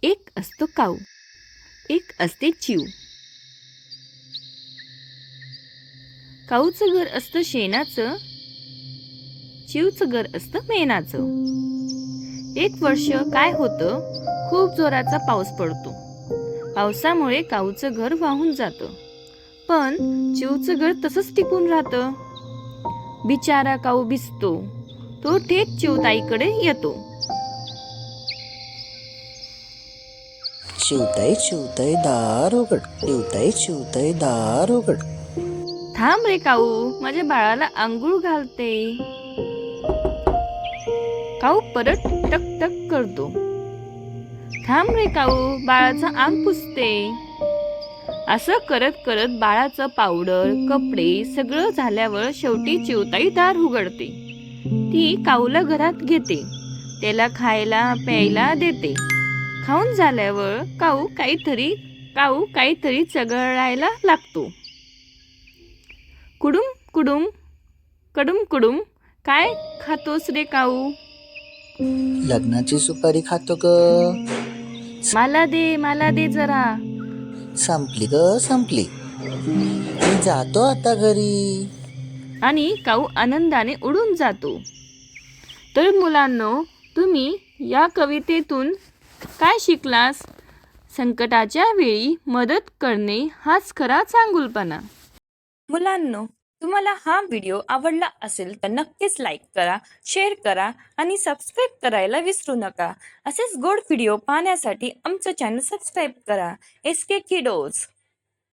एक असतो काऊ, एक असते चिव. काऊचं घर असतं शेणाचं, चिवचं घर असतं मेणाचं. एक वर्ष काय होतं, खूप जोराचा पाऊस पडतो. पावसामुळे काऊचं घर वाहून जातं, पण चिवचं घर तसंच टिकून राहतं. बिचारा काऊ भिजतो. तो थेट चिवताईकडे येतो. चिवताई चिवताई दार उघड, चिवताई चिवताई दार उघड. थांब रे काऊ, माझ्या बाळाला आंघोळ घालते. काऊ परत टक टक करतो. थांब रे काऊ, बाळाचं अंग पुसते. असं करत करत बाळाचं पावडर, कपडे सगळं झाल्यावर शेवटी चिवताई दार उघडते. ती काऊला घरात घेते. त्याला खायला प्यायला देते. खाऊन झाल्यावर काऊ काहीतरी चघळायला लागतो. कुडुम कुडुम कडुम कुडुम, काय खातोस रे काऊ? लग्नाची सुपारी खातो ग. मला दे जरा. संपली ग संपली. मी जातो आता घरी. आणि काऊ आनंदाने उडून जातो. तर मुलांनो, तुम्ही या कवितेतून काय शिकलास? संकटाच्या वेळी मदत करणे हाच खरा चांगुलपणा. मुलांनो, तुम्हाला हा व्हिडिओ आवडला असेल तर नक्कीच लाईक करा, शेअर करा आणि सबस्क्राईब करायला विसरू नका. असेच गोड व्हिडिओ पाहण्यासाठी आमचं चॅनल सबस्क्राईब करा. SK किडोज.